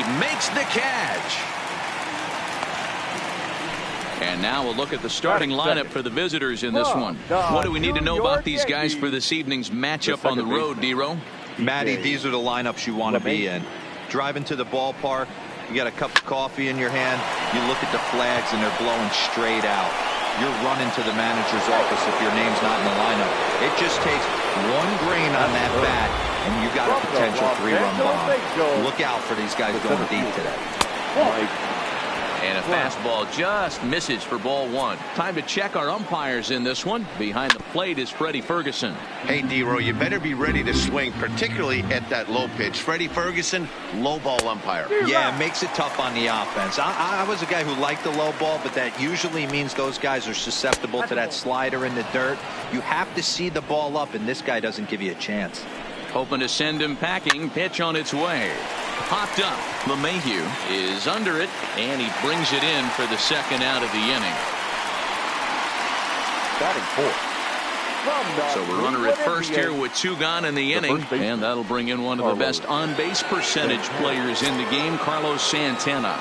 He makes the catch. And now we'll look at the starting lineup for the visitors in this one. What do we need to know about these guys for this evening's matchup on the road, D-Row? Matty, these are the lineups you want to be in. Driving to the ballpark, you got a cup of coffee in your hand, you look at the flags and they're blowing straight out. You're running to the manager's office if your name's not in the lineup. It just takes one grain on that bat and you got a potential 3-run bomb. Look out for these guys going deep today. And a fastball just misses for ball 1. Time to check our umpires in this one. Behind the plate is Freddie Ferguson. Hey, D-Row, you better be ready to swing, particularly at that low pitch. Freddie Ferguson, low ball umpire. Yeah, it makes it tough on the offense. I was a guy who liked the low ball, but that usually means those guys are susceptible to that slider in the dirt. You have to see the ball up, and this guy doesn't give you a chance. Hoping to send him packing. Pitch on its way. Popped up. LeMahieu is under it, and he brings it in for the second out of the inning. Batting fourth. So we're runner at first here with 2 gone in the inning, and that'll bring in one of the best on-base percentage players in the game, Carlos Santana.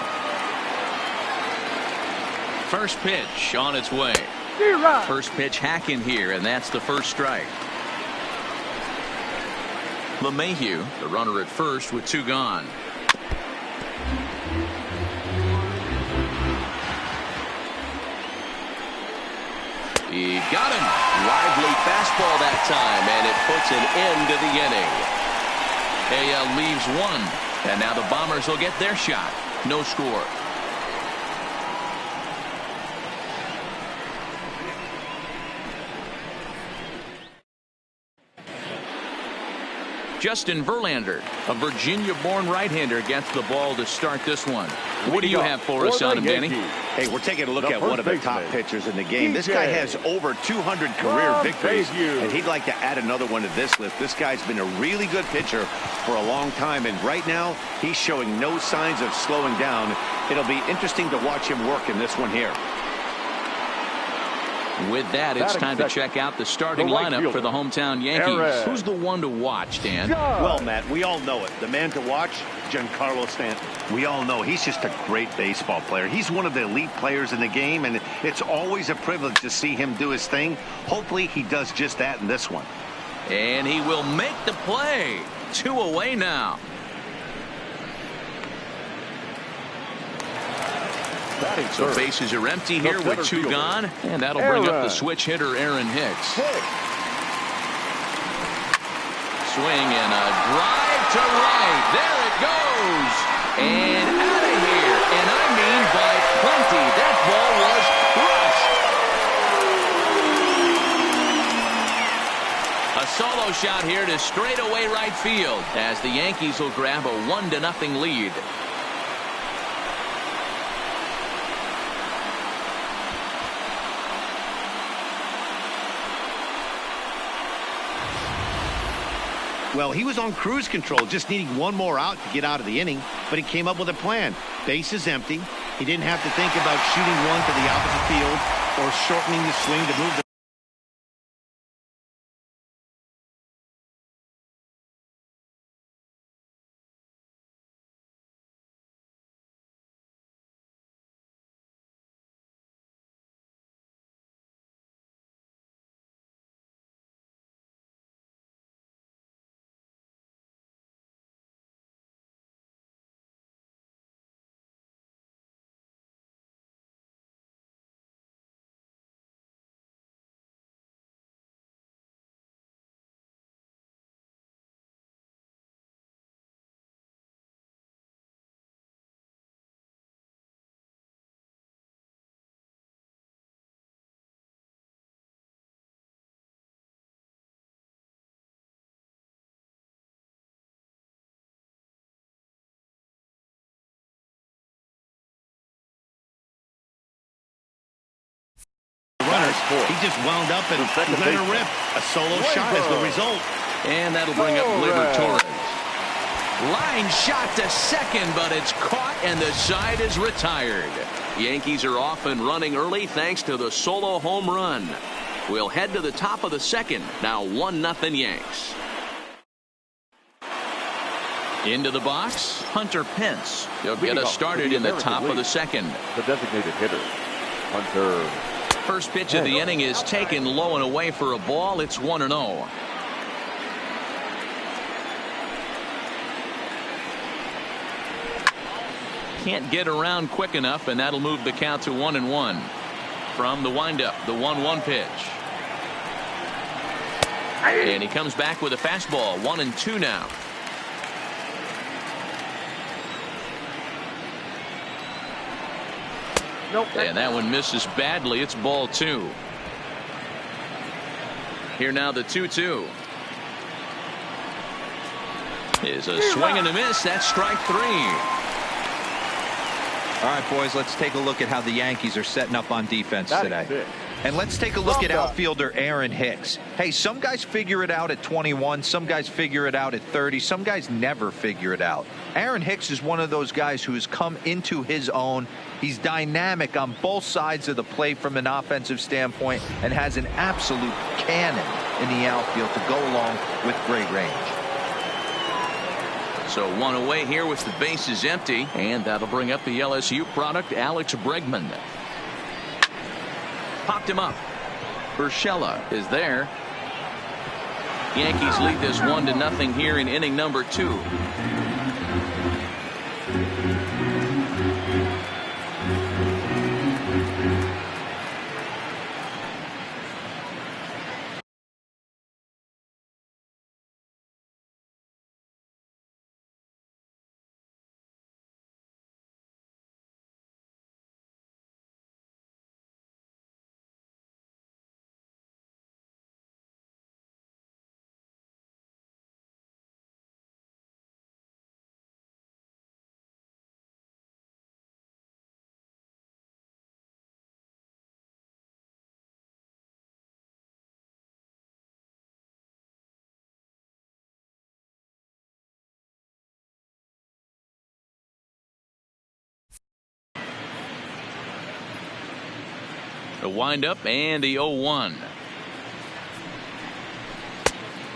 First pitch on its way. First pitch hacking here, and that's the first strike. LeMahieu, the runner at first with 2 gone. He got him. Lively fastball that time, and it puts an end to the inning. AL leaves 1, and now the Bombers will get their shot. No score. Justin Verlander, a Virginia-born right-hander, gets the ball to start this one. What do you have for us on him, Danny? Hey, we're taking a look at one of the top pitchers in the game. This guy has over 200 career victories, and he'd like to add another one to this list. This guy's been a really good pitcher for a long time, and right now he's showing no signs of slowing down. It'll be interesting to watch him work in this one here. With that, it's time to check out the starting lineup for the hometown Yankees. Who's the one to watch, Dan? Well, Matt, we all know it. The man to watch, Giancarlo Stanton. We all know he's just a great baseball player. He's one of the elite players in the game, and it's always a privilege to see him do his thing. Hopefully, he does just that in this one. And he will make the play. 2 away now. So bases are empty here with 2 gone, and that'll bring up the switch hitter Aaron Hicks. Swing and a drive to right. There it goes. And out of here. And I mean by plenty. That ball was crushed. A solo shot here to straightaway right field as the Yankees will grab a 1-0 lead. Well, he was on cruise control, just needing one more out to get out of the inning, but he came up with a plan. Base is empty. He didn't have to think about shooting one to the opposite field or shortening the swing to move the runners. He just wound up and let her rip. A solo shot is the result. And that'll bring up Gleyber Torres. Line shot to second, but it's caught and the side is retired. Yankees are off and running early thanks to the solo home run. We'll head to the top of the second. Now 1-0 Yanks. Into the box, Hunter Pence. He'll get us started in the top of the second. The designated hitter, Hunter. First pitch of the inning is taken low and away for a ball. It's 1-0. Can't get around quick enough, and that'll move the count to 1-1. From the windup, the 1-1 pitch. And he comes back with a fastball. 1-2 now. Nope. And that one misses badly. It's ball 2. Here now the 2-2. Is a swing and a miss. That's strike 3. All right, boys, let's take a look at how the Yankees are setting up on defense today. And let's take a look at outfielder Aaron Hicks. Hey, some guys figure it out at 21. Some guys figure it out at 30. Some guys never figure it out. Aaron Hicks is one of those guys who has come into his own. He's dynamic on both sides of the plate from an offensive standpoint and has an absolute cannon in the outfield to go along with great range. So one away here with the bases empty, and that'll bring up the LSU product, Alex Bregman. Popped him up. Urshela is there. Yankees lead this 1-0 here in inning number 2. The windup and the 0-1.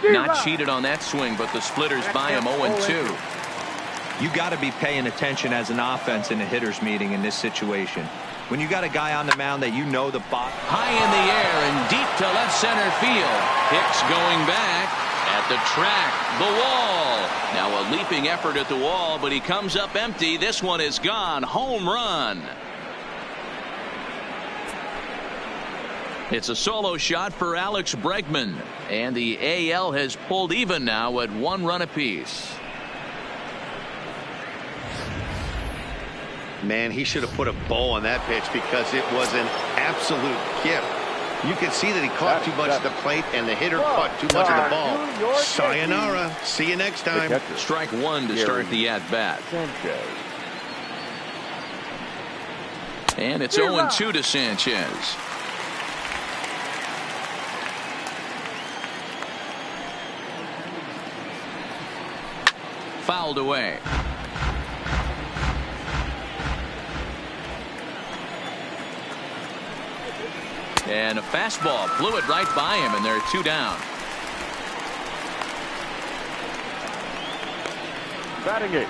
Not cheated on that swing, but the splitters by him 0-2. You got to be paying attention as an offense in a hitter's meeting in this situation. When you got a guy on the mound that you know the bot. High in the air and deep to left center field. Hicks going back at the track, the wall. Now a leaping effort at the wall, but he comes up empty. This one is gone. Home run. It's a solo shot for Alex Bregman, and the AL has pulled even now at 1 run apiece. Man, he should have put a bow on that pitch because it was an absolute gift. You can see that he caught too much at the plate, and the hitter caught too much of the ball. Sayonara. See you next time. Strike 1 to start the at-bat. And it's 0-2 to Sanchez. Fouled away. And a fastball blew it right by him, and there are 2 down. Batting it.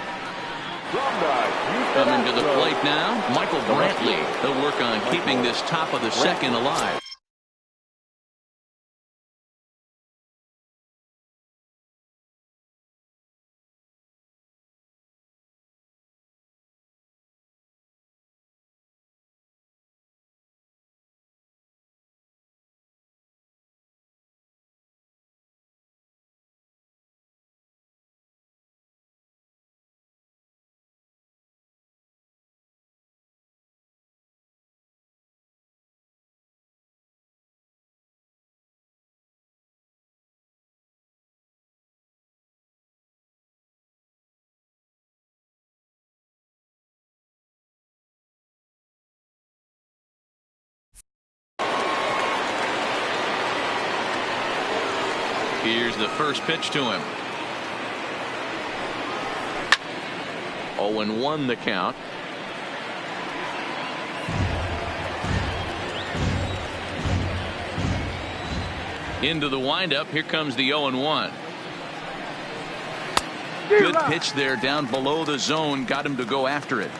Coming to the plate now, Michael Brantley. He'll work on keeping this top of the second alive. Here's the first pitch to him. 0-1 the count. Into the windup. Here comes the 0-1. Good pitch there down below the zone. Got him to go after it.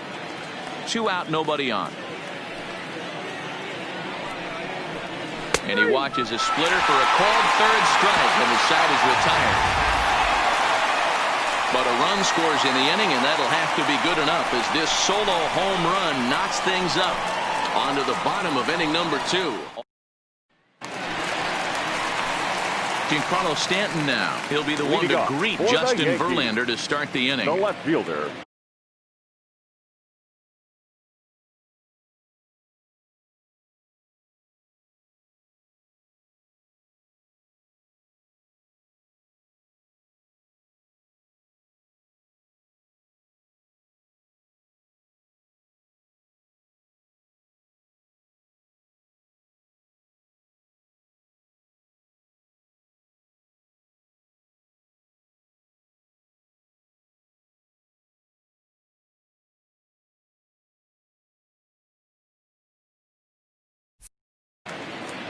2 out, nobody on. And he watches a splitter for a called third strike, and the side is retired. But a run scores in the inning, and that'll have to be good enough as this solo home run knocks things up onto the bottom of inning number 2. Giancarlo Stanton now. He'll be the one to greet Justin Verlander to start the inning. The left fielder.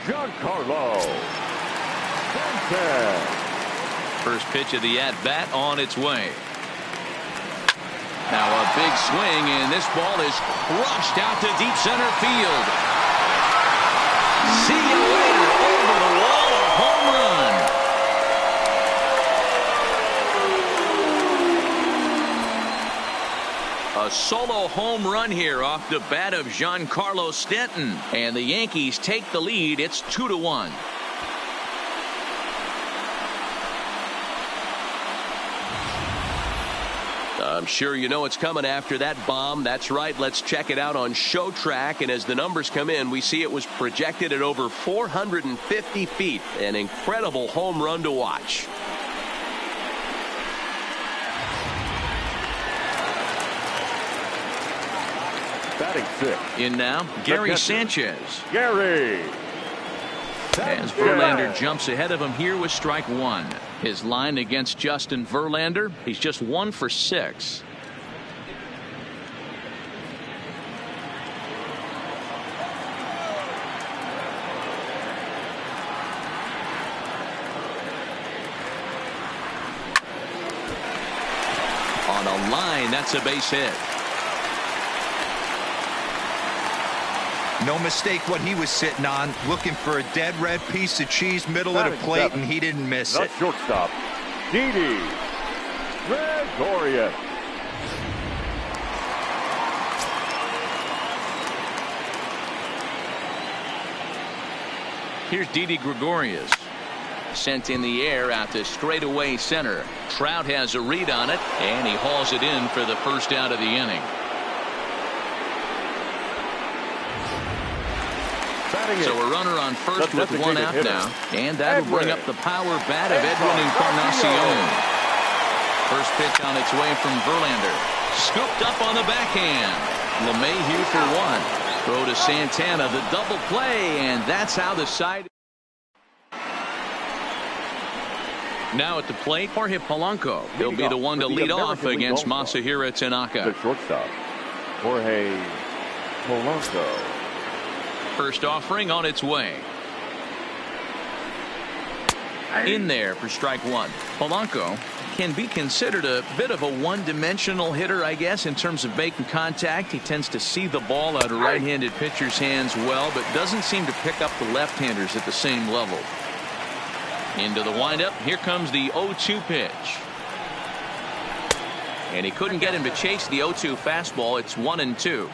Giancarlo Stanton. First pitch of the at-bat on its way. Now a big swing, and this ball is crushed out to deep center field. See you later. Over the wall, a home run. A solo home run here off the bat of Giancarlo Stanton, and the Yankees take the lead. It's 2-1. I'm sure you know what's coming after that bomb. That's right. Let's check it out on Show Track. And as the numbers come in, we see it was projected at over 450 feet. An incredible home run to watch. Batting 6. In now, Gary Sanchez. Gary. As Verlander jumps ahead of him here with strike 1. His line against Justin Verlander, he's just 1 for 6. On a line, that's a base hit. No mistake what he was sitting on, looking for a dead red piece of cheese middle of the plate, and he didn't miss it. Shortstop, Didi Gregorius. Here's Didi Gregorius. Sent in the air out to straightaway center. Trout has a read on it, and he hauls it in for the first out of the inning. So a runner on first with 1 out now, and that'll bring up the power bat of Edwin Encarnacion. First pitch on its way from Verlander. Scooped up on the backhand. LeMahieu for 1. Throw to Santana, the double play, and that's how the side. Now at the plate, Jorge Polanco. He'll be the one to lead off against Masahiro Tanaka. The shortstop, Jorge Polanco. First offering on its way. In there for strike 1. Polanco can be considered a bit of a one-dimensional hitter, I guess, in terms of making contact. He tends to see the ball out of right-handed pitchers' hands well, but doesn't seem to pick up the left-handers at the same level. Into the windup. Here comes the 0-2 pitch. And he couldn't get him to chase the 0-2 fastball. It's 1-2.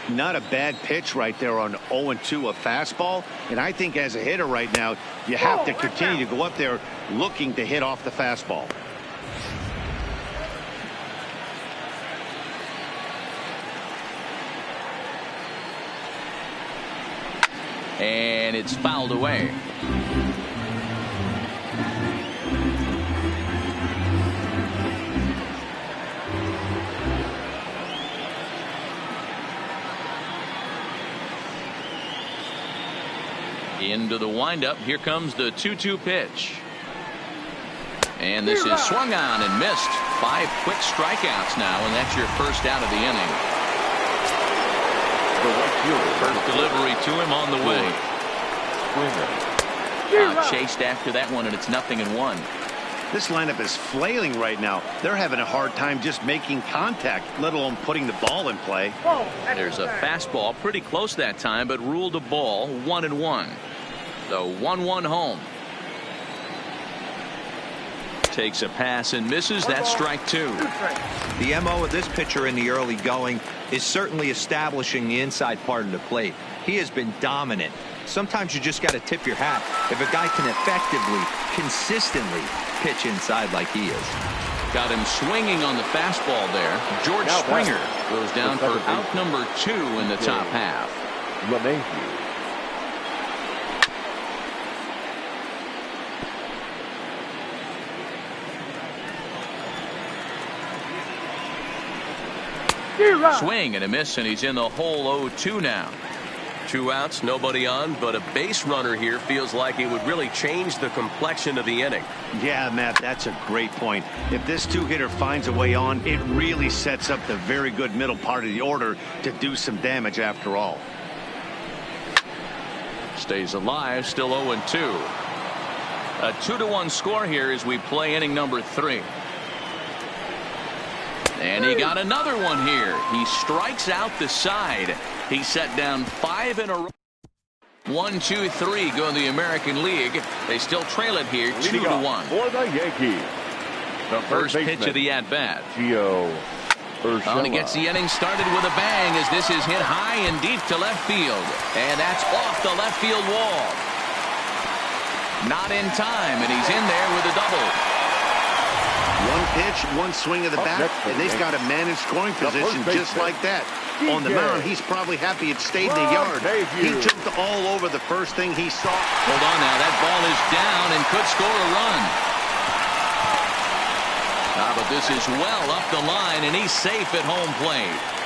Not a bad pitch right there on 0-2, a fastball. And I think as a hitter right now, you have to continue to go up there looking to hit off the fastball. And it's fouled away. Into the windup. Here comes the 2-2 pitch. And this is swung on and missed. 5 quick strikeouts now, and that's your first out of the inning. First delivery to him on the way. Chased after that one, and it's 0-1. This lineup is flailing right now. They're having a hard time just making contact, let alone putting the ball in play. There's a fastball pretty close that time, but ruled a ball. 1-1. The 1-1 home. Takes a pass and misses. That's strike two. The MO of this pitcher in the early going is certainly establishing the inside part of the plate. He has been dominant. Sometimes you just got to tip your hat if a guy can effectively, consistently pitch inside like he is. Got him swinging on the fastball there. George Springer goes down for out number 2 in the top half. Swing and a miss, and he's in the hole 0-2 now. 2 outs, nobody on, but a base runner here feels like it would really change the complexion of the inning. Yeah, Matt, that's a great point. If this 2-hitter finds a way on, it really sets up the very good middle part of the order to do some damage after all. Stays alive, still 0-2. A 2-1 score here as we play inning number 3. And he got another one here. He strikes out the side. He set down 5 in a row. 1, 2, 3 go in the American League. They still trail it here 2-1. For the Yankees. The first pitch of the at-bat. And he gets the inning started with a bang as this is hit high and deep to left field. And that's off the left field wall. Not in time, and he's in there with a double. One pitch, one swing of the bat, and they've got a managed scoring position just like that. On the mound, he's probably happy it stayed in the yard. He jumped all over the first thing he saw. Hold on now, that ball is down and could score a run. But this is well up the line, and he's safe at home plate.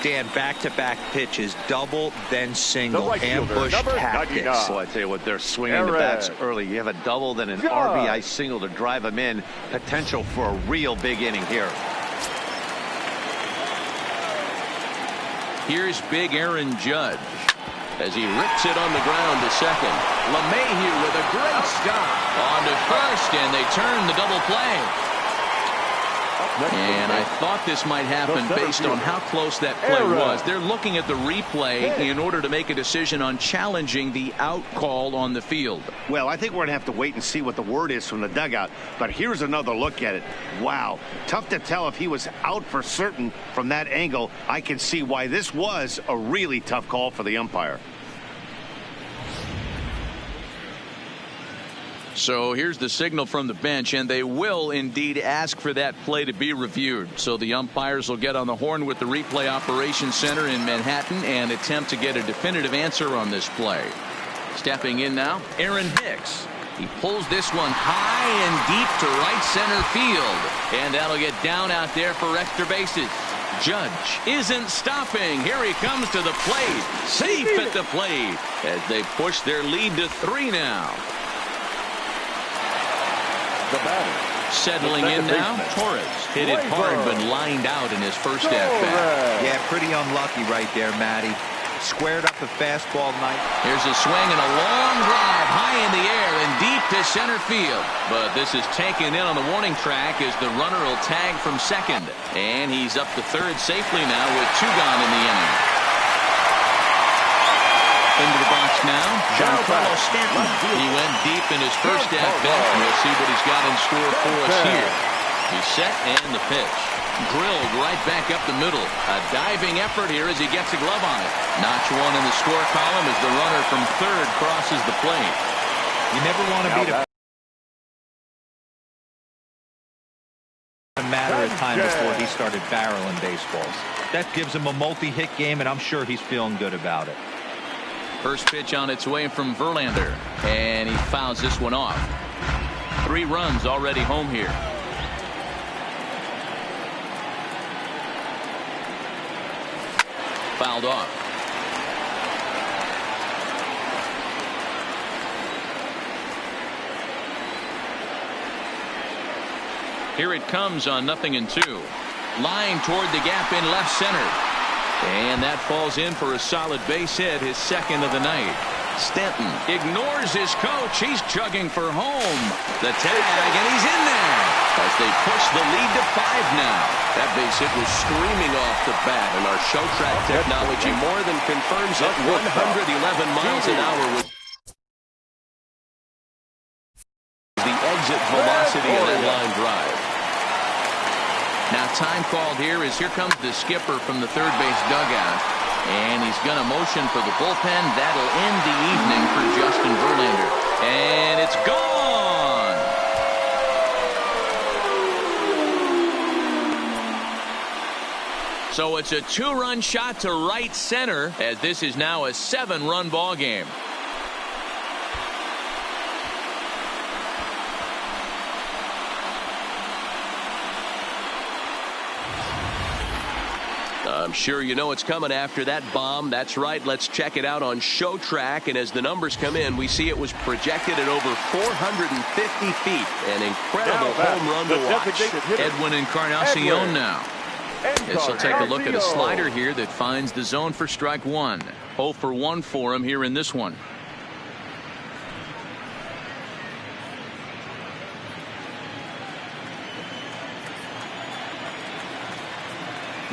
Dan, back-to-back pitches, double, then single, ambush tactics. So I tell you what, they're swinging the bats early. You have a double, then an RBI single to drive them in. Potential for a real big inning here. Here's big Aaron Judge as he rips it on the ground to second. LeMahieu with a great stop on to first, and they turn the double play. And I thought this might happen based on how close that play was. They're looking at the replay in order to make a decision on challenging the out call on the field. Well, I think we're going to have to wait and see what the word is from the dugout. But here's another look at it. Wow. Tough to tell if he was out for certain from that angle. I can see why this was a really tough call for the umpire. So here's the signal from the bench, and they will indeed ask for that play to be reviewed. So the umpires will get on the horn with the replay operations center in Manhattan and attempt to get a definitive answer on this play. Stepping in now, Aaron Hicks. He pulls this one high and deep to right center field, and that'll get down out there for extra bases. Judge isn't stopping. Here he comes to the plate, safe at the plate as they push their lead to 3 now. The batter. Settling in now, Torres hit it hard but lined out in his first at-bat. Yeah, pretty unlucky right there, Matty. Squared up a fastball night. Here's a swing and a long drive high in the air and deep to center field. But this is taken in on the warning track as the runner will tag from second. And he's up to third safely now with 2 gone in the inning. Into the box now, Giancarlo Stanton. He went deep in his first at-bat. We'll see what he's got in store for us here. He's set and the pitch. Drilled right back up the middle. A diving effort here as he gets a glove on it. Notch 1 in the score column as the runner from third crosses the plate. You never want to beat a matter of time before he started barreling baseballs. That gives him a multi-hit game, and I'm sure he's feeling good about it. First pitch on its way from Verlander, and he fouls this one off. 3 runs already home here. Fouled off. Here it comes on 0-2. Line toward the gap in left center. And that falls in for a solid base hit, his second of the night. Stanton ignores his coach. He's chugging for home. The tag, and he's in there as they push the lead to 5 now. That base hit was screaming off the bat, and our show track technology more than confirms it. 111 miles an hour with the exit velocity of that line drive. Now time called here as here comes the skipper from the third base dugout. And he's going to motion for the bullpen. That'll end the evening for Justin Verlander. And it's gone. So it's a 2-run shot to right center as this is now a 7-run ball game. I'm sure you know what's coming after that bomb. That's right. Let's check it out on Show Track. And as the numbers come in, we see it was projected at over 450 feet. An incredible home run to watch. Edwin Encarnacion now. Yes, we'll take a look at a slider here that finds the zone for strike 1. 0 for 1 for him here in this one.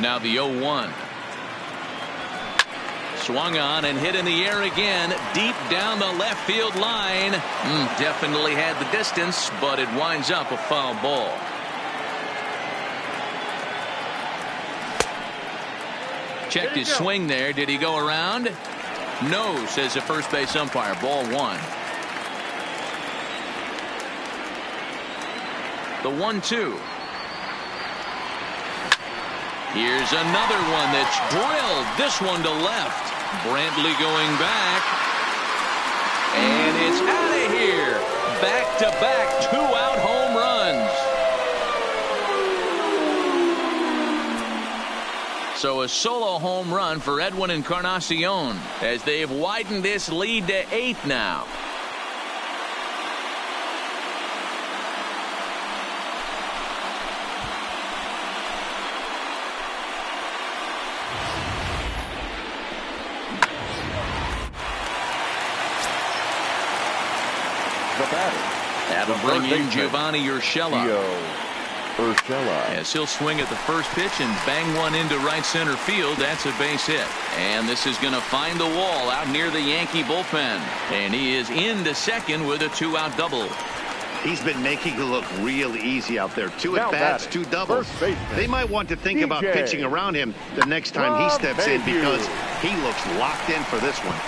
Now the 0-1. Swung on and hit in the air again, deep down the left field line. Definitely had the distance, but it winds up a foul ball. Checked his swing there. Did he go around? No, says the first base umpire. Ball 1. The 1-2. Here's another one that's drilled. This one to left. Brantley going back. And it's out of here. Back-to-back 2-out home runs. So a solo home run for Edwin Encarnacion as they've widened this lead to 8 now. That'll bring in Giovanni Urshela. As he'll swing at the first pitch and bang one into right center field. That's a base hit. And this is going to find the wall out near the Yankee bullpen. And he is into second with a 2-out double. He's been making it look real easy out there. 2 at-bats, 2 doubles. They might want to think about pitching around him the next time he steps in because he looks locked in for this one.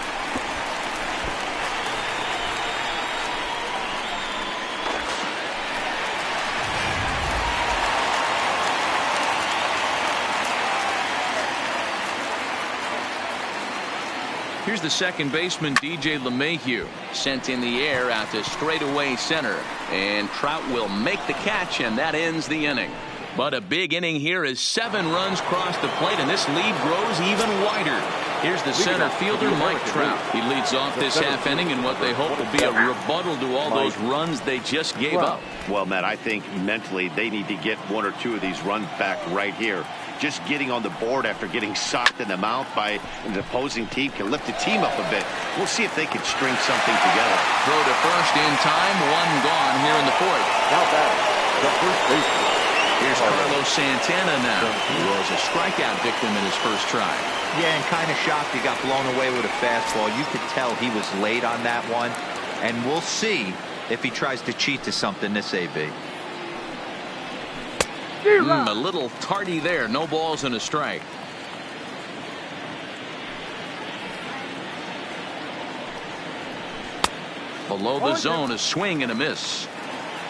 Here's the second baseman, DJ LeMahieu, sent in the air out to straightaway center. And Trout will make the catch, and that ends the inning. But a big inning here as 7 runs cross the plate, and this lead grows even wider. Here's the center fielder, Mike Trout. He leads off this half inning in what they hope will be a rebuttal to all those runs they just gave up. Well, Matt, I think mentally they need to get 1 or 2 of these runs back right here. Just getting on the board after getting socked in the mouth by an opposing team can lift the team up a bit. We'll see if they can string something together. Throw to first in time. 1 gone here in the 4th. Now back, the first baseman. Here's Carlos Santana now. He was a strikeout victim in his first try. Yeah, and kind of shocked he got blown away with a fastball. You could tell he was late on that one. And we'll see if he tries to cheat to something this AB. A little tardy there. No balls and a strike. Below the zone, a swing and a miss.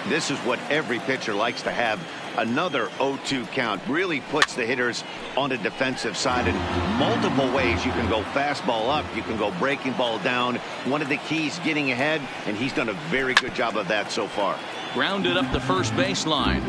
This is what every pitcher likes to have. Another 0-2 count really puts the hitters on the defensive side in multiple ways. You can go fastball up, you can go breaking ball down. One of the keys, getting ahead, and he's done a very good job of that so far. Grounded up the first baseline.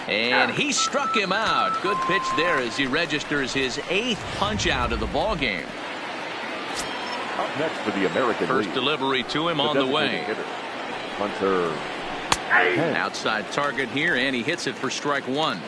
And he struck him out. Good pitch there as he registers his 8th punch out of the ball game. Up next for the American First League. delivery to him on the way. Hunter. Outside target here, and he hits it for strike one.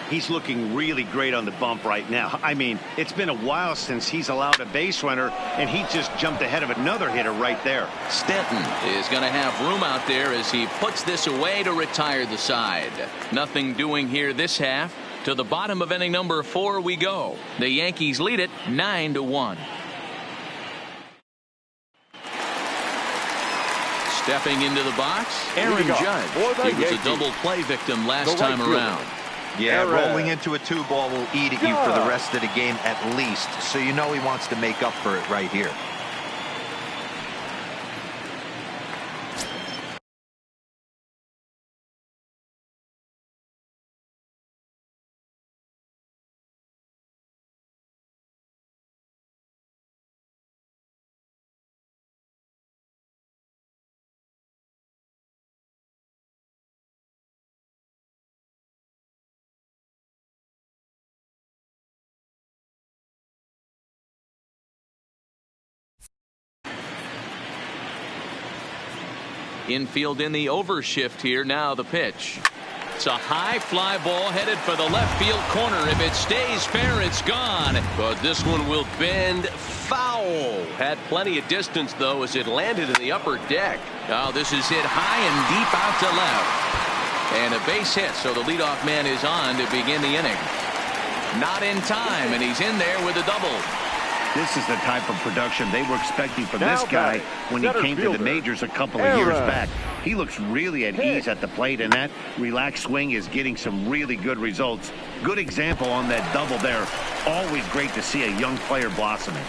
He's looking really great on the bump right now. I mean, it's been a while since he's allowed a base runner, and he just jumped ahead of another hitter right there. Stanton is going to have room out there as he puts this away to retire the side. Nothing doing here this half. To the bottom of inning number 4 we go. The Yankees lead it 9-1. Stepping into the box, Aaron Judge. He was a double play victim last time around. Yeah, rolling into a 2-ball will eat at you for the rest of the game at least. So you know he wants to make up for it right here. Infield in the overshift here. Now the pitch. It's a high fly ball headed for the left field corner. If it stays fair, it's gone. But this one will bend foul. Had plenty of distance, though, as it landed in the upper deck. Oh, this is hit high and deep out to left. And a base hit, so the leadoff man is on to begin the inning. Not in time, and he's in there with a double. This is the type of production they were expecting from this guy when he came to the majors a couple of years back. He looks really at ease at the plate, and that relaxed swing is getting some really good results. Good example on that double there. Always great to see a young player blossoming.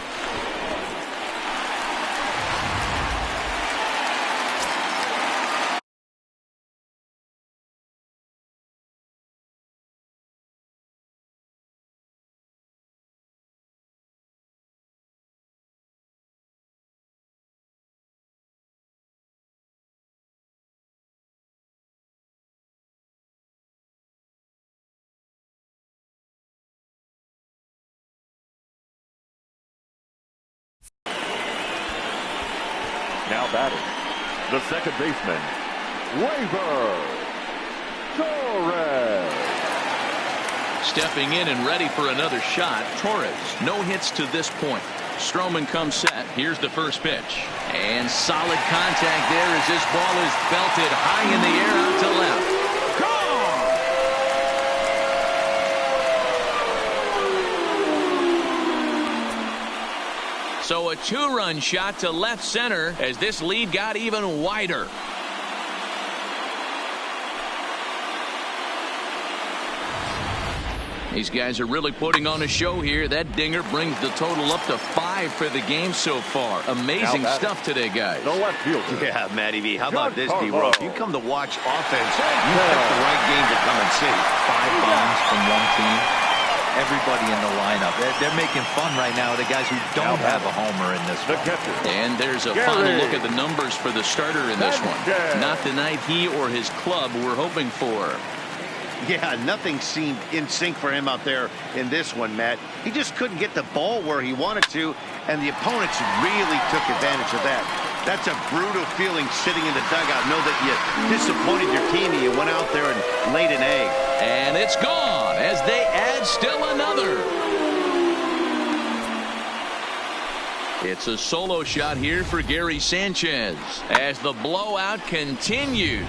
Now batting, the second baseman, Torres. Stepping in and ready for another shot, Torres. No hits to this point. Stroman comes set. Here's the first pitch. And solid contact there as this ball is belted high in the air out to left. So a 2-run shot to left center as this lead got even wider. These guys are really putting on a show here. That dinger brings the total up to 5 for the game so far. Amazing stuff today, guys. The left fielder. Yeah, Matty V. How about this, D-Roll? If you come to watch offense, you pick the right game to come and see. 5 bombs from one team. Everybody in the lineup. They're making fun right now of the guys who don't have a homer in this one. And there's a final look at the numbers for the starter in this one. Not the night he or his club were hoping for. Yeah, nothing seemed in sync for him out there in this one, Matt. He just couldn't get the ball where he wanted to, and the opponents really took advantage of that. That's a brutal feeling sitting in the dugout. Know that you disappointed your team and you went out there and laid an egg. And it's gone as they add still another. It's a solo shot here for Gary Sanchez as the blowout continues.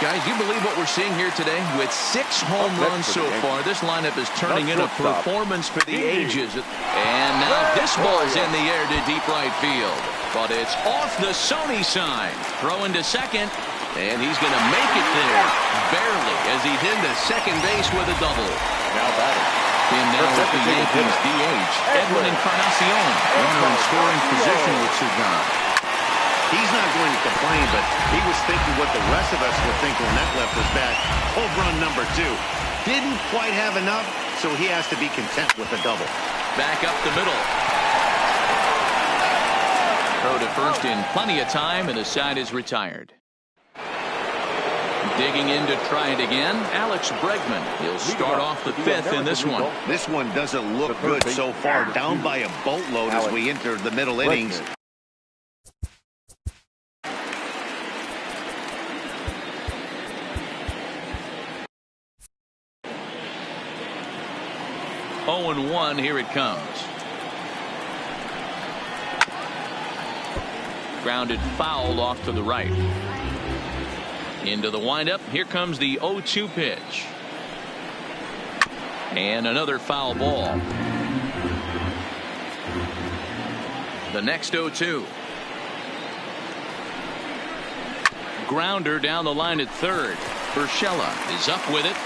Guys, you believe what we're seeing here today? With 6 home runs so far, this lineup is turning in a performance for the ages. And now this ball's in the air to deep right field. But it's off the Sony sign. Throw into second, and he's going to make it there. Barely, as he's into second base with a double. Now batting. In now with the Yankees DH, Edwin Encarnacion. Runner in scoring position with Sugan. He's not going to complain, but he was thinking what the rest of us would think when that left was back. Home run number 2. Didn't quite have enough, so he has to be content with a double. Back up the middle. Throw to first in plenty of time, and the side is retired. Digging in to try it again, Alex Bregman. He'll start off the 5th in this one. This one doesn't look good so far. Down by a boatload as we enter the middle innings. 0-1. Here it comes. Grounded foul off to the right. Into the windup. Here comes the 0-2 pitch. And another foul ball. The next 0-2. Grounder down the line at third. Urshela is up with it.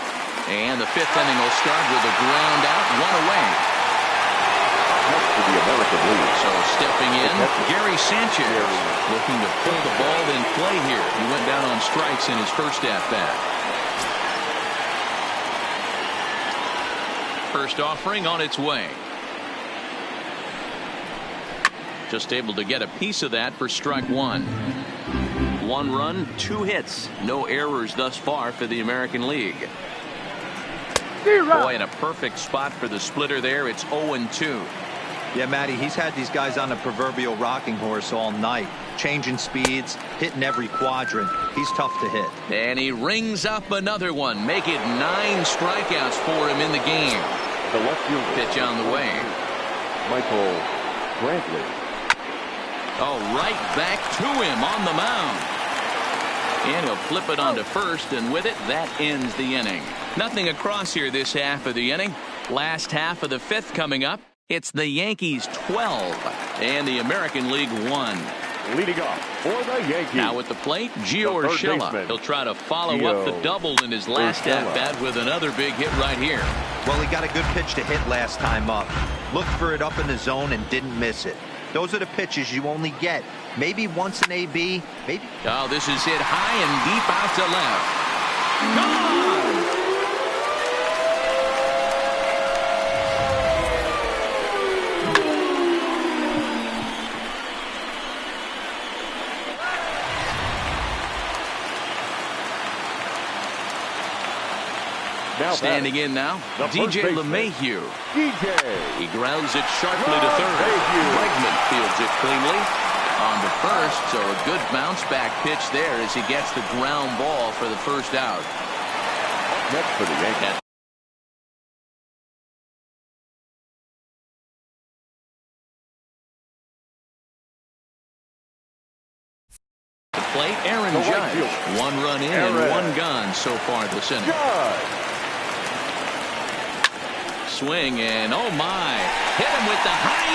And the fifth inning will start with a ground out, one away. For the American League. So stepping in, Gary Sanchez looking to put the ball in play here. He went down on strikes in his first at-bat. First offering on its way. Just able to get a piece of that for strike one. 1 run, 2 hits. No errors thus far for the American League. Boy, in a perfect spot for the splitter there. It's 0-2. Yeah, Matty, he's had these guys on the proverbial rocking horse all night. Changing speeds, hitting every quadrant. He's tough to hit. And he rings up another one. Make it 9 strikeouts for him in the game. The left fielder. Pitch on the way. Michael Brantley. Oh, right back to him on the mound. And he'll flip it onto first, and with it, that ends the inning. Nothing across here this half of the inning. Last half of the 5th coming up. It's the Yankees 12 and the American League 1. Leading off for the Yankees. Now at the plate, Gio Urshela. He'll try to follow up the double in his last at-bat with another big hit right here. Well, he got a good pitch to hit last time up. Looked for it up in the zone and didn't miss it. Those are the pitches you only get. Maybe once an AB, maybe. Oh, this is hit high and deep out to left. Gone! Standing in now, DJ LeMahieu. He grounds it sharply to third. Bregman fields it cleanly on to first, so a good bounce back pitch there as he gets the ground ball for the first out. Next for the Yankees. The plate, Aaron Judge. 1 run in and 1 gone so far this inning. Swing and oh my, hit him with the high,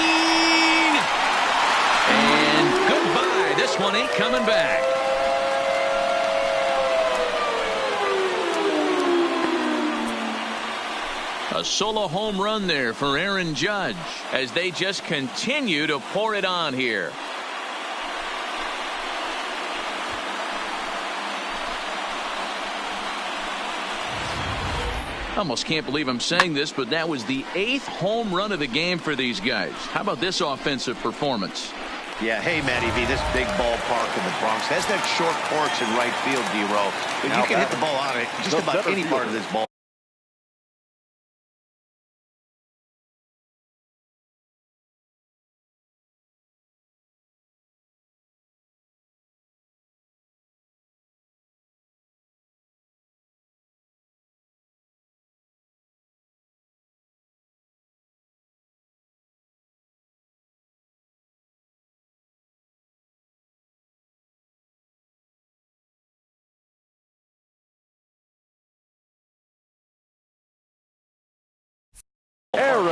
and goodbye. This one ain't coming back. A solo home run there for Aaron Judge as they just continue to pour it on here. Almost can't believe I'm saying this, but that was the 8th home run of the game for these guys. How about this offensive performance? Yeah, hey, Matty V, this big ballpark in the Bronx has that short porch in right field, D-Row. But you can hit the ball out of it just about any part of this ball.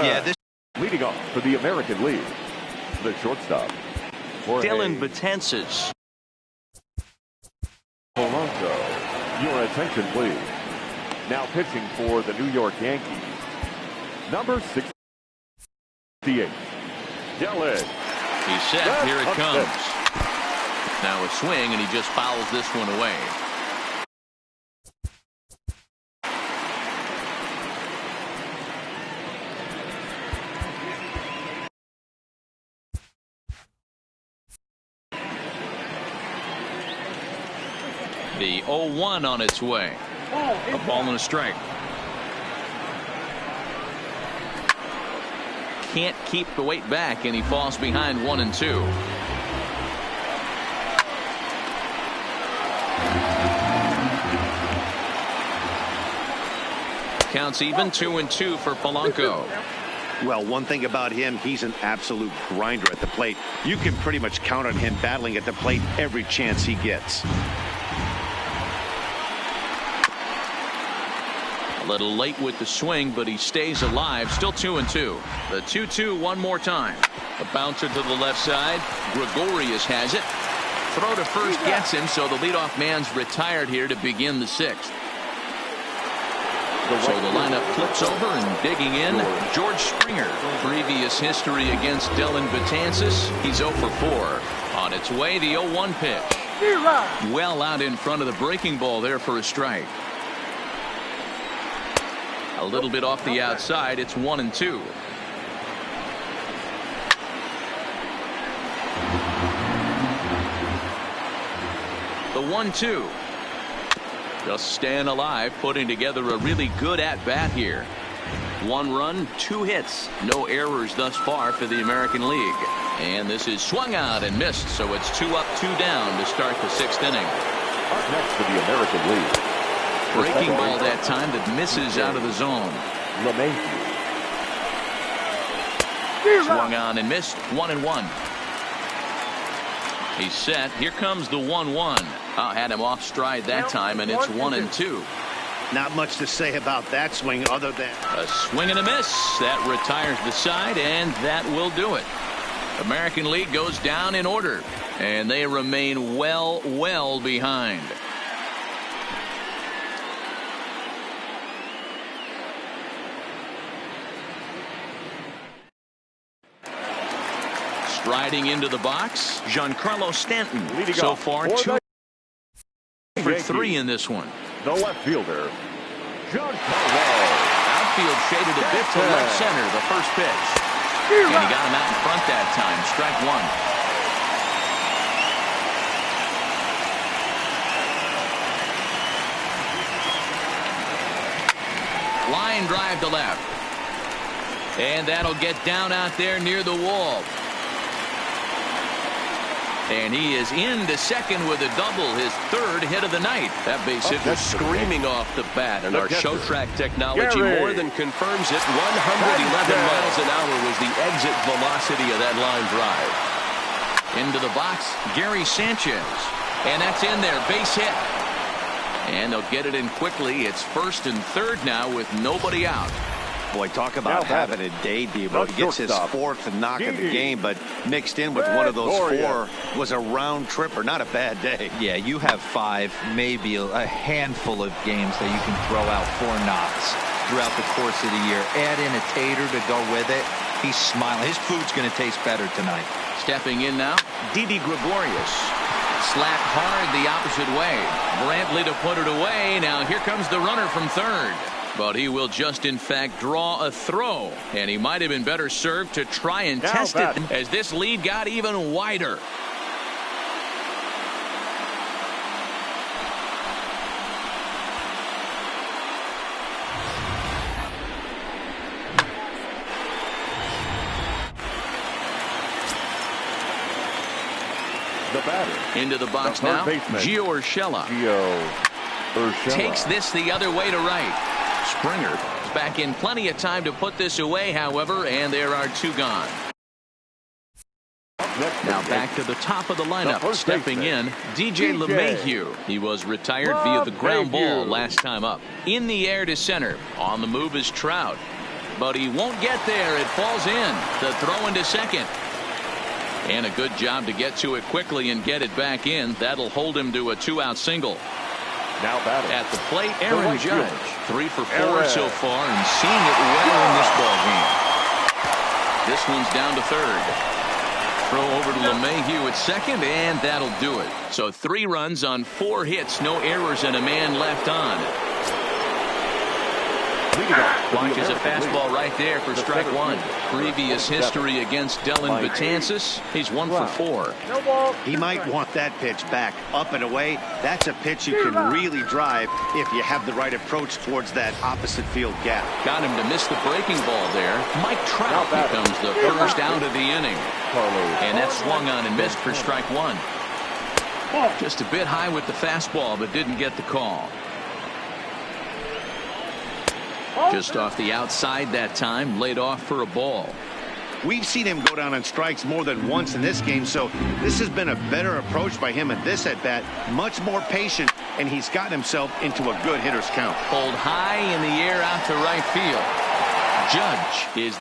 Yeah, this leading off for the American League. The shortstop. Dylan Betances. Polanco. Your attention, please. Now pitching for the New York Yankees. Number 68. Yelich. He's set. Here it comes. Now a swing, and he just fouls this one away. The 0-1 on its way. A ball and a strike. Can't keep the weight back, and he falls behind 1-2. Counts even, 2-2 for Polanco. Well, one thing about him, he's an absolute grinder at the plate. You can pretty much count on him battling at the plate every chance he gets. A little late with the swing, but he stays alive. Still 2-2. The 2-2 one more time. A bouncer to the left side. Gregorius has it. Throw to first gets him, so the leadoff man's retired here to begin the sixth. So the lineup flips over and digging in, George Springer. Previous history against Dellin Betances. He's 0 for 4. On its way, the 0-1 pitch. Well out in front of the breaking ball there for a strike. A little bit off the outside. It's 1-2. The 1-2. Just staying alive, putting together a really good at-bat here. 1 run, 2 hits. No errors thus far for the American League. And this is swung out and missed, so it's 2 up, 2 down to start the 6th inning. Up next for the American League. Breaking ball that time that misses out of the zone. Swung on and missed. 1-1. He's set. Here comes the 1-1. Had him off stride that time, and it's 1-2. Not much to say about that swing other than a swing and a miss. That retires the side, and that will do it. American League goes down in order, and they remain well behind. Striding into the box, Giancarlo Stanton. So far, 2 for 3 in this one. The left fielder, Giancarlo. Outfield shaded a bit to left center, the first pitch. And he got him out in front that time. Strike 1. Line drive to left. And that'll get down out there near the wall. And he is into second with a double, his 3rd hit of the night. That base hit was screaming off the bat, and our show track technology more than confirms it. 111 miles an hour was the exit velocity of that line drive. Into the box, Gary Sanchez. And that's in there, base hit. And they'll get it in quickly. It's 1st and 3rd now with nobody out. Boy, talk about having a day, Debo. He gets his 4th knock of the game, but mixed in with one of those 4 was a round tripper. Not a bad day. Yeah, you have 5, maybe a handful of games that you can throw out 4 knocks throughout the course of the year. Add in a tater to go with it. He's smiling. His food's going to taste better tonight. Stepping in now, Didi Gregorius. Slapped hard the opposite way. Brantley to put it away. Now here comes the runner from 3rd. But he will just, in fact, draw a throw. And he might have been better served to try and test it as this lead got even wider. The batter. Into the box now, Gio Urshela. Takes this the other way to right. Springer is back in plenty of time to put this away, however, and there are 2 gone. Now back to the top of the lineup, stepping in, DJ LeMahieu. He was retired via the ground ball last time up. In the air to center. On the move is Trout. But he won't get there. It falls in. The throw into second. And a good job to get to it quickly and get it back in. That'll hold him to a 2-out single. Now batting at the plate, Aaron Judge. 3 for 4 so far, and seeing it well in this ball game. This one's down to 3rd. Throw over to LeMahieu at second, and that'll do it. So 3 runs on 4 hits, no errors, and a man left on. Watches a fastball right there for strike 1. Previous history against Dellin Betances. He's 1 for 4. He might want that pitch back up and away. That's a pitch you can really drive if you have the right approach towards that opposite field gap. Got him to miss the breaking ball there. Mike Trout becomes the first out of the inning. And that swung on and missed for strike 1. Just a bit high with the fastball, but didn't get the call. Just off the outside that time, laid off for a ball. We've seen him go down on strikes more than once in this game, so this has been a better approach by him at this at-bat. Much more patient, and he's gotten himself into a good hitter's count. Pulled high in the air out to right field. Judge is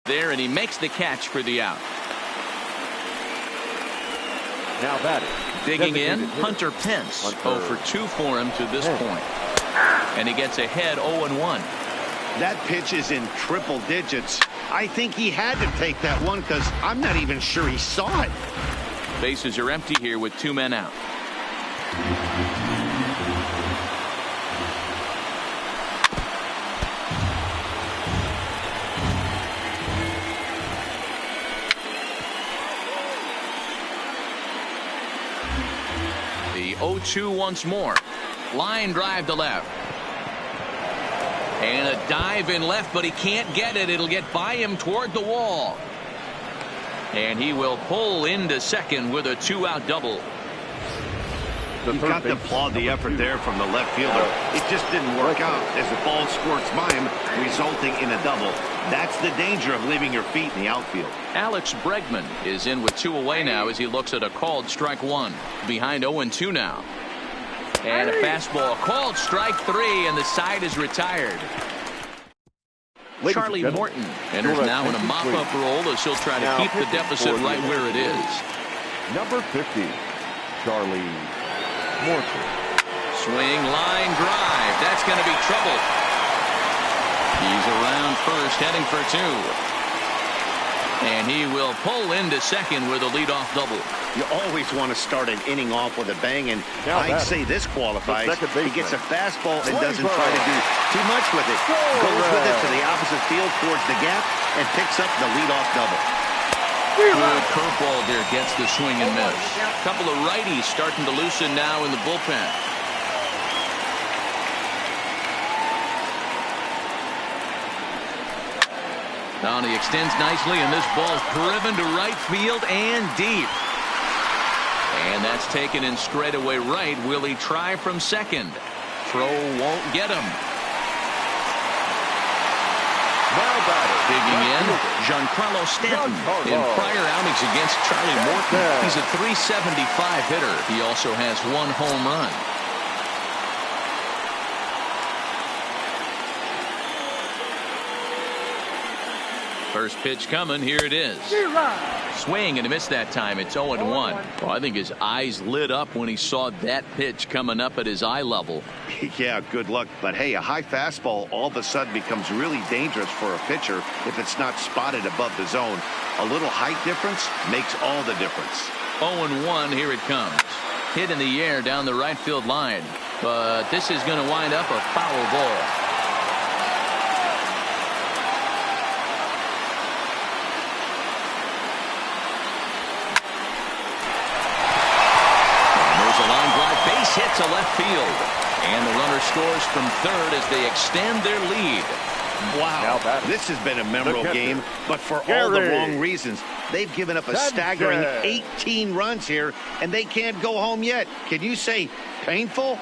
there, and he makes the catch for the out. Now batting. Digging in, Hunter Pence. 0 for 2 for him to this point. And he gets ahead 0-1. That pitch is in triple digits. I think he had to take that one because I'm not even sure he saw it. Bases are empty here with 2 men out. The 0-2 once more. Line drive to left. And a dive in left, but he can't get it. It'll get by him toward the wall. And he will pull into second with a 2-out double. You've got to applaud the effort there from the left fielder. It just didn't work out as the ball squirts by him, resulting in a double. That's the danger of leaving your feet in the outfield. Alex Bregman is in with 2 away now as he looks at a called strike 1. Behind 0-2 now. And a fastball called strike 3, and the side is retired. Charlie Morton enters now in a mop-up role as he'll try to keep the deficit right where it is. Number 50, Charlie Morton. Swing, line drive. That's going to be trouble. He's around first, heading for 2. And he will pull into second with a leadoff double. You always want to start an inning off with a bang, and I'd say this qualifies. He gets a fastball and doesn't try to do too much with it. Goes with it to the opposite field towards the gap and picks up the leadoff double. Good curveball there, gets the swing and miss. A couple of righties starting to loosen now in the bullpen. Now he extends nicely, and this ball's driven to right field and deep. And that's taken in straightaway right. Will he try from second? Throw won't get him. Now batting. Digging in, Giancarlo Stanton. In prior outings against Charlie Morton, he's a .375 hitter. He also has 1 home run. First pitch coming. Here it is. Swing and a miss that time. It's 0-1. Well, I think his eyes lit up when he saw that pitch coming up at his eye level. Yeah, good luck. But hey, a high fastball all of a sudden becomes really dangerous for a pitcher if it's not spotted above the zone. A little height difference makes all the difference. 0-1. Here it comes. Hit in the air down the right field line. But this is going to wind up a foul ball. Hit to left field, and the runner scores from third as they extend their lead. Wow, this has been a memorable game, but for all the wrong reasons. They've given up a staggering 18 runs here, and they can't go home yet. Can you say painful?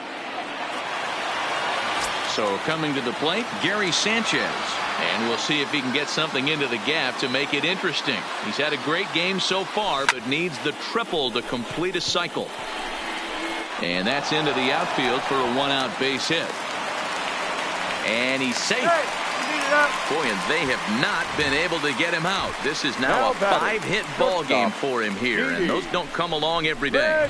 So coming to the plate, Gary Sanchez. And we'll see if he can get something into the gap to make it interesting. He's had a great game so far, but needs the triple to complete a cycle. And that's into the outfield for a one-out base hit. And he's safe. Boy, and they have not been able to get him out. This is now a 5-hit ball game for him here, and those don't come along every day.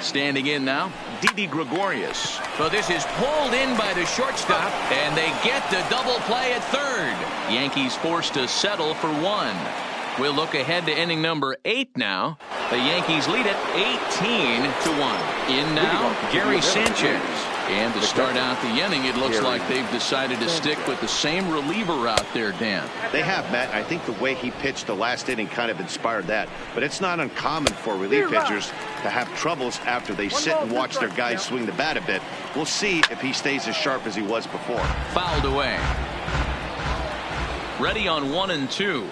Standing in now, Didi Gregorius. So this is pulled in by the shortstop, and they get the double play at third. Yankees forced to settle for one. We'll look ahead to inning number 8 now. The Yankees lead it 18-1. In now, Gary Sanchez. And to start out the inning, it looks like they've decided to stick with the same reliever out there, Dan. They have, Matt. I think the way he pitched the last inning kind of inspired that. But it's not uncommon for relief pitchers to have troubles after they sit and watch their guys swing the bat a bit. We'll see if he stays as sharp as he was before. Fouled away. Ready on 1 and 2.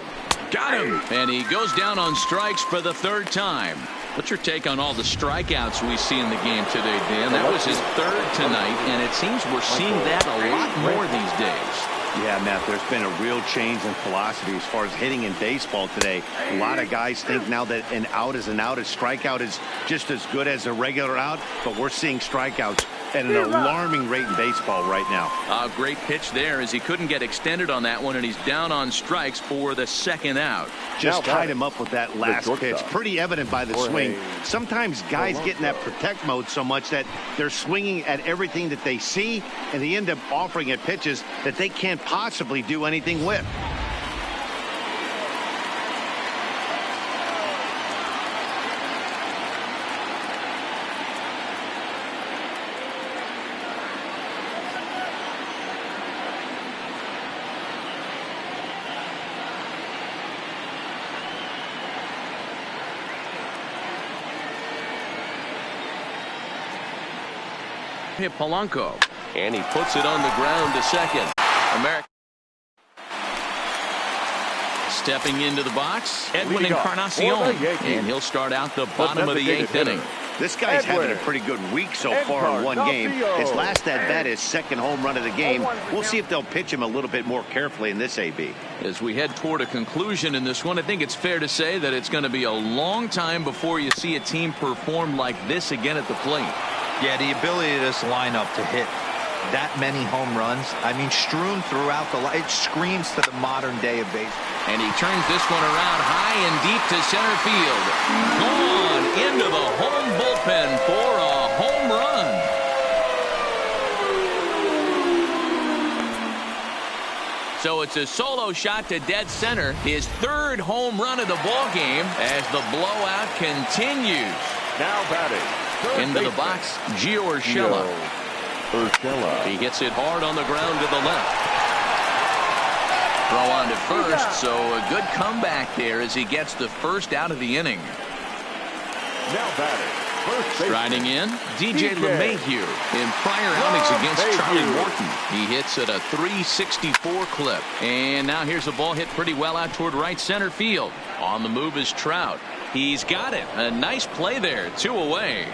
Got him. And he goes down on strikes for the third time. What's your take on all the strikeouts we see in the game today, Dan? That was his third tonight, and it seems we're seeing that a lot more these days. Yeah, Matt, there's been a real change in philosophy as far as hitting in baseball today. A lot of guys think now that an out is an out. A strikeout is just as good as a regular out, but we're seeing strikeouts at an alarming rate in baseball right now. A great pitch there as he couldn't get extended on that one, and he's down on strikes for the second out. Just tied him up with that last pitch. Pretty evident by the swing. Sometimes guys get in that protect mode so much that they're swinging at everything that they see, and they end up offering it pitches that they can't possibly do anything with. Hit Polanco, and he puts it on the ground to second. America stepping into the box, Edwin Encarnacion, and he'll start out the bottom of the 8th inning. This guy's having a pretty good week so far in one game. His last at-bat is second home run of the game. We'll see if they'll pitch him a little bit more carefully in this AB. As we head toward a conclusion in this one, I think it's fair to say that it's going to be a long time before you see a team perform like this again at the plate. Yeah, the ability of this lineup to hit that many home runs, I mean, strewn throughout the line, it screams to the modern day of baseball. And he turns this one around high and deep to center field. Gone into the home bullpen for a home run. So it's a solo shot to dead center, his third home run of the ball game as the blowout continues. Now batting. Into the box, Gio Urshela. He hits it hard on the ground to the left. Throw on to first, so a good comeback there as he gets the first out of the inning. Now batting. Striding in, DJ LeMahieu. In prior outings against Charlie Morton, he hits at a .364 clip. And now here's a ball hit pretty well out toward right center field. On the move is Trout. He's got it. A nice play there. 2 away.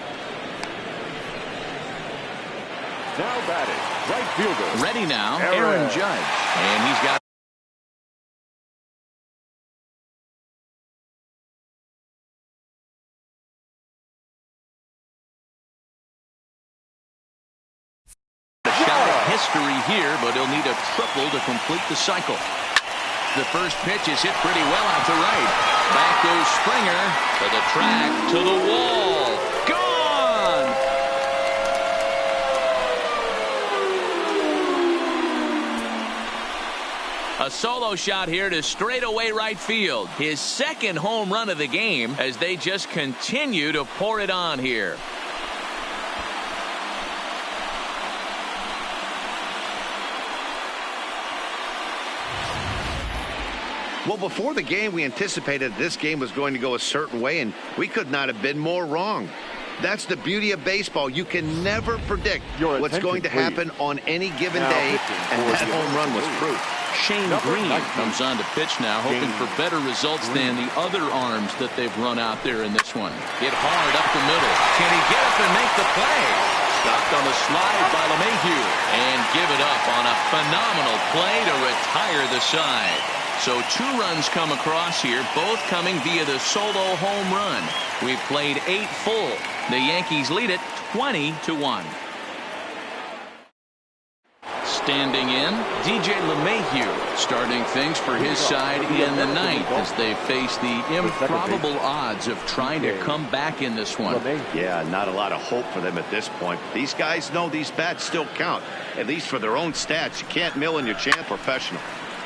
Now batting, right fielder. Ready now, Aaron Judge. And he's got a shot at history here, but he'll need a triple to complete the cycle. The first pitch is hit pretty well out to right. Back goes Springer to the track, to the wall. Gone! A solo shot here to straightaway right field. His second home run of the game as they just continue to pour it on here. Well, before the game, we anticipated this game was going to go a certain way, and we could not have been more wrong. That's the beauty of baseball. You can never predict what's going to happen on any given day, and that home run was proof. Shane Green comes on to pitch now, hoping for better results than the other arms that they've run out there in this one. Hit hard up the middle. Can he get up and make the play? Stopped on the slide by LeMahieu. And give it up on a phenomenal play to retire the side. So 2 runs come across here, both coming via the solo home run. We've played 8 full. The Yankees lead it 20-1. Standing in, DJ LeMahieu starting things for his side in the 9th as they face the improbable odds of trying to come back in this one. Yeah, not a lot of hope for them at this point. These guys know these bats still count, at least for their own stats. You can't mill in your chance professional.